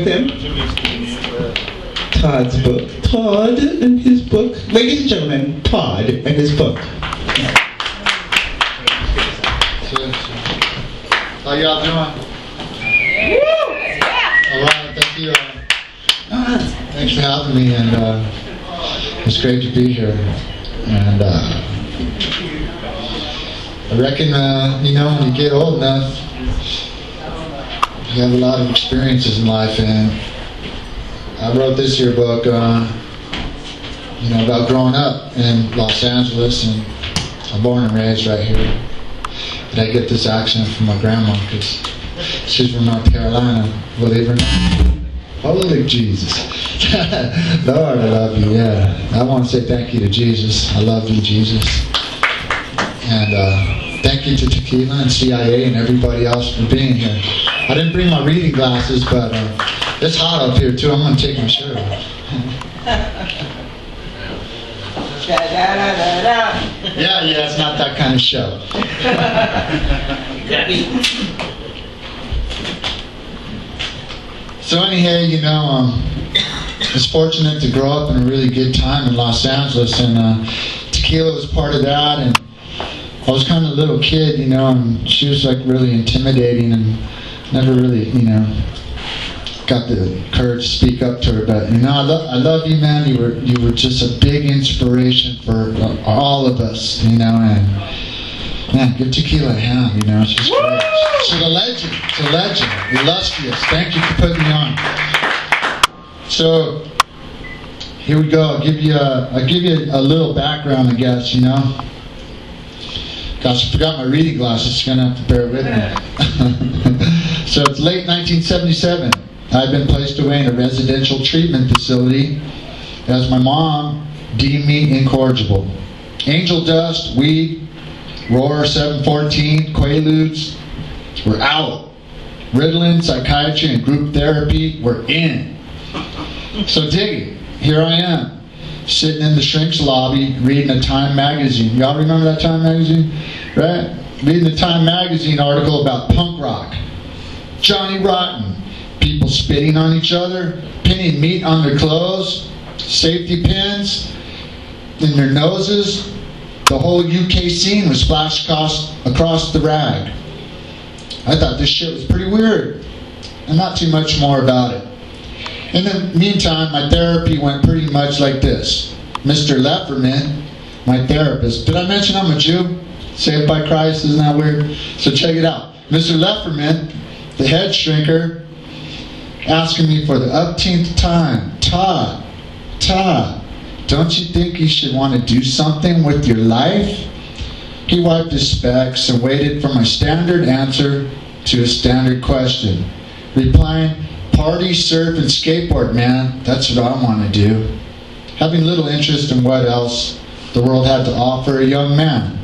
him. Todd's book. Todd and his book. Ladies and gentlemen, Todd and his book. How y'all doing? Alright, thank you. Thanks for having me, and it's great to be here. And I reckon, you know, when you get old enough, you have a lot of experiences in life, and I wrote this here book, you know, about growing up in Los Angeles, and I'm born and raised right here. But I get this accent from my grandma because she's from North Carolina, believe it or not. Holy Jesus. Lord, I love you, yeah. I want to say thank you to Jesus. I love you, Jesus. And thank you to Tequila and CIA and everybody else for being here. I didn't bring my reading glasses, but it's hot up here too. I'm going to take my shirt off. Yeah, it's not that kind of show. So anyhow, you know, I was fortunate to grow up in a really good time in Los Angeles, and Tequila was part of that, and I was kind of a little kid, you know, and she was like really intimidating, and never really, you know, got the courage to speak up to her. But you know, I love you, man. You were just a big inspiration for all of us, you know. And man, give Tequila a hand, you know. She's great. She's a legend. She's a legend. Illustrious. Thank you for putting me on. So here we go. I'll give you a little background, I guess, you know. Gosh, I forgot my reading glasses. You're gonna have to bear with me. So it's late 1977. I've been placed away in a residential treatment facility as my mom deemed me incorrigible. Angel dust, weed, Roar 714, Quaaludes were out. Ritalin, psychiatry, and group therapy were in. So dig it. Here I am, sitting in the shrink's lobby, reading a Time magazine. Y'all remember that Time magazine? Right? Reading the Time magazine article about punk rock. Johnny Rotten. People spitting on each other, pinning meat on their clothes, safety pins in their noses. The whole UK scene was splashed across the rag. I thought this shit was pretty weird, and not too much more about it. In the meantime, my therapy went pretty much like this. Mr. Lefferman, my therapist. Did I mention I'm a Jew? Saved by Christ, isn't that weird? So check it out. Mr. Lefferman, the head shrinker, asking me for the umpteenth time, Todd, don't you think you should want to do something with your life? He wiped his specs and waited for my standard answer to a standard question, replying, party, surf, and skateboard, man, that's what I want to do. Having little interest in what else the world had to offer a young man.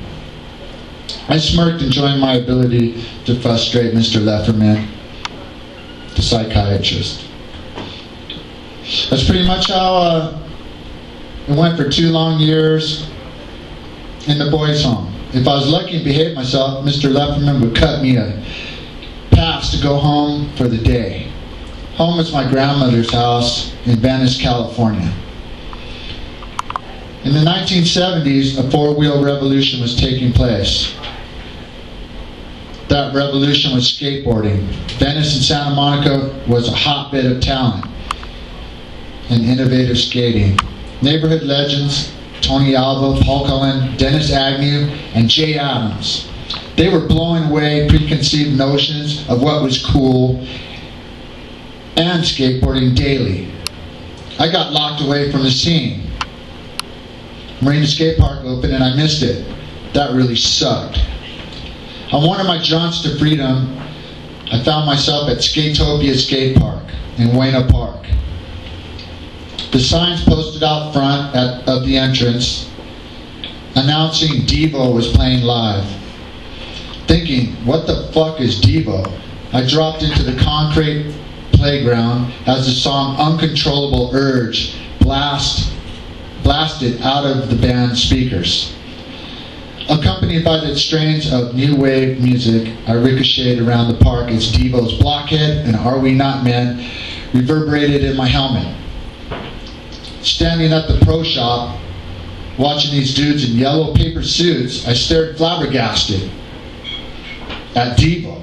I smirked, enjoying my ability to frustrate Mr. Lefferman, the psychiatrist. That's pretty much how it went for 2 long years in the boys' home. If I was lucky and behaved myself, Mr. Lefferman would cut me a pass to go home for the day. Home was my grandmother's house in Venice, California. In the 1970s, a 4-wheel revolution was taking place. That revolution was skateboarding. Venice and Santa Monica was a hotbed of talent and innovative skating. Neighborhood legends, Tony Alva, Paul Cullen, Dennis Agnew, and Jay Adams. They were blowing away preconceived notions of what was cool and skateboarding daily. I got locked away from the scene. Marina Skate Park opened and I missed it. That really sucked. On one of my jaunts to freedom, I found myself at Skatopia Skate Park in Buena Park. The signs posted out front of the entrance announcing Devo was playing live. Thinking, what the fuck is Devo? I dropped into the concrete playground as the song Uncontrollable Urge blasted out of the band's speakers. Accompanied by the strains of new wave music, I ricocheted around the park as Devo's Blockhead and Are We Not Men reverberated in my helmet. Standing at the pro shop, watching these dudes in yellow paper suits, I stared flabbergasted at Devo.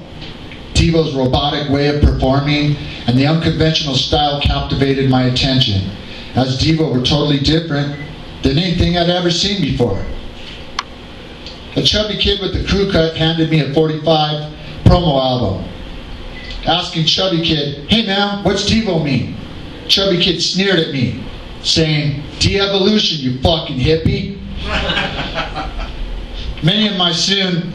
Devo's robotic way of performing and the unconventional style captivated my attention, as Devo were totally different than anything I'd ever seen before. A chubby kid with a crew cut handed me a 45 promo album. Asking Chubby Kid, "Hey man, what's Devo mean?" Chubby Kid sneered at me, saying, "De-evolution, you fucking hippie." Many of my soon...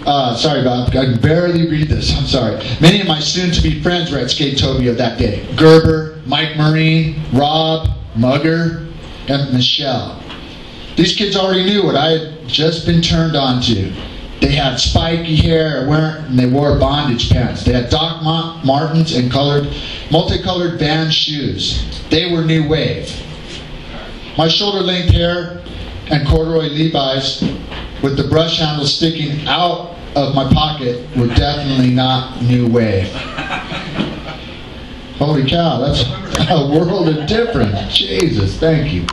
sorry Bob, I can barely read this, I'm sorry. Many of my soon-to-be friends were at Skatopia that day. Gerber, Mike Marine, Rob, Mugger, and Michelle. These kids already knew what I had just been turned on to. They had spiky hair, and they wore bondage pants. They had Doc Martens and multicolored Vans shoes. They were new wave. My shoulder-length hair and corduroy Levi's with the brush handle sticking out of my pocket were definitely not new wave. Holy cow, that's a world of difference. Jesus, thank you.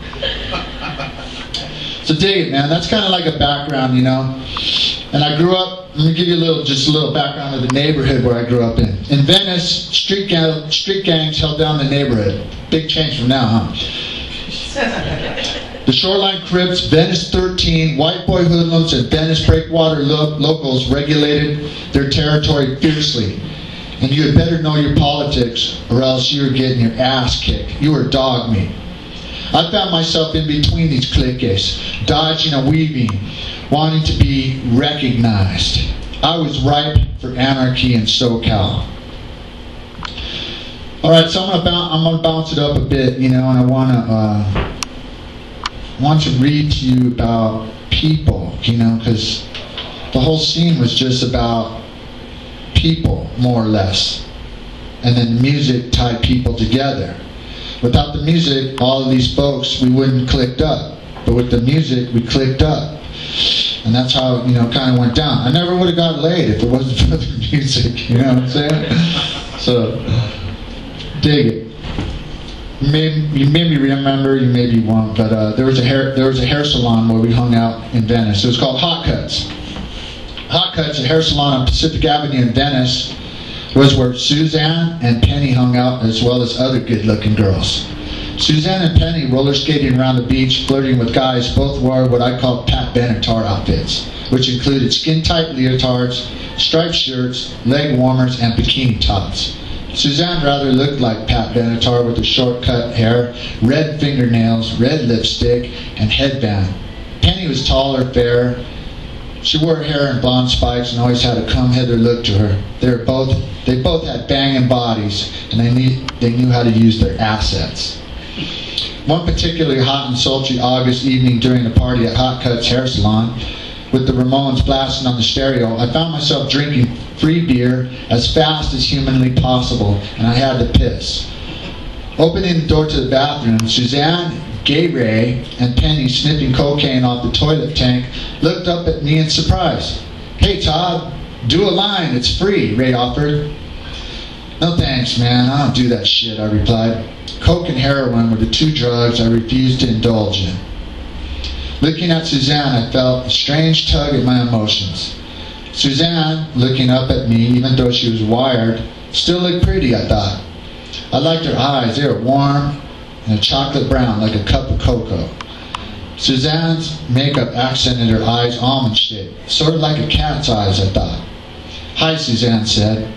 So dig it, man. That's kind of like a background, you know. And I grew up, let me give you just a little background of the neighborhood where I grew up in. In Venice, street gangs held down the neighborhood. Big change from now, huh? The Shoreline Crips, Venice 13, White Boy Hoodlums, and Venice Breakwater locals regulated their territory fiercely. And you had better know your politics or else you were getting your ass kicked. You were dog meat. I found myself in between these cliques, dodging and weaving, wanting to be recognized. I was ripe for anarchy in SoCal. Alright, so I'm gonna bounce it up a bit, you know, and I want to read to you about people, you know, because the whole scene was just about people, more or less. And then music tied people together. Without the music, all of these folks, we wouldn't clicked up. But with the music, we clicked up. And that's how, you know, kind of went down. I never would have got laid if it wasn't for the music, you know what I'm saying? So, dig it. You maybe remember, you maybe won't, but there was a hair salon where we hung out in Venice. It was called Hot Cuts. Hot Cuts, a hair salon on Pacific Avenue in Venice, was where Suzanne and Penny hung out, as well as other good-looking girls. Suzanne and Penny roller skating around the beach, flirting with guys. Both wore what I call Pat Benatar outfits, which included skin-tight leotards, striped shirts, leg warmers, and bikini tops. Suzanne rather looked like Pat Benatar with the short-cut hair, red fingernails, red lipstick, and headband. Penny was taller, fair. She wore her hair in blonde spikes and always had a come-hither look to her. They both had banging bodies, and they knew how to use their assets. One particularly hot and sultry August evening during a party at Hot Cuts Hair Salon, with the Ramones blasting on the stereo, I found myself drinking free beer as fast as humanly possible, and I had to piss. Opening the door to the bathroom, Suzanne, Gay Ray, and Penny, sniffing cocaine off the toilet tank, looked up at me in surprise. "Hey Todd, do a line, it's free," Ray offered. "No thanks, man, I don't do that shit," I replied. Coke and heroin were the two drugs I refused to indulge in. Looking at Suzanne, I felt a strange tug at my emotions. Suzanne, looking up at me, even though she was wired, still looked pretty, I thought. I liked her eyes. They were warm and a chocolate brown like a cup of cocoa. Suzanne's makeup accented her eyes almond-shaped, sort of like a cat's eyes, I thought. "Hi," Suzanne said.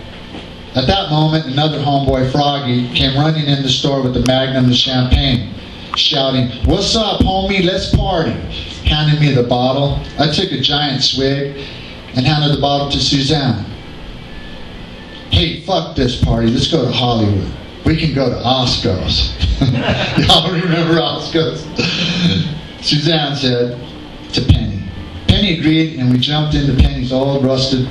At that moment, another homeboy, Froggy, came running in the store with a magnum of champagne, shouting, "What's up, homie? Let's party," handing me the bottle. I took a giant swig and handed the bottle to Suzanne. "Hey, fuck this party. Let's go to Hollywood. We can go to Osco's." Y'all remember Osco's? Suzanne said to Penny. Penny agreed, and we jumped into Penny's old rusted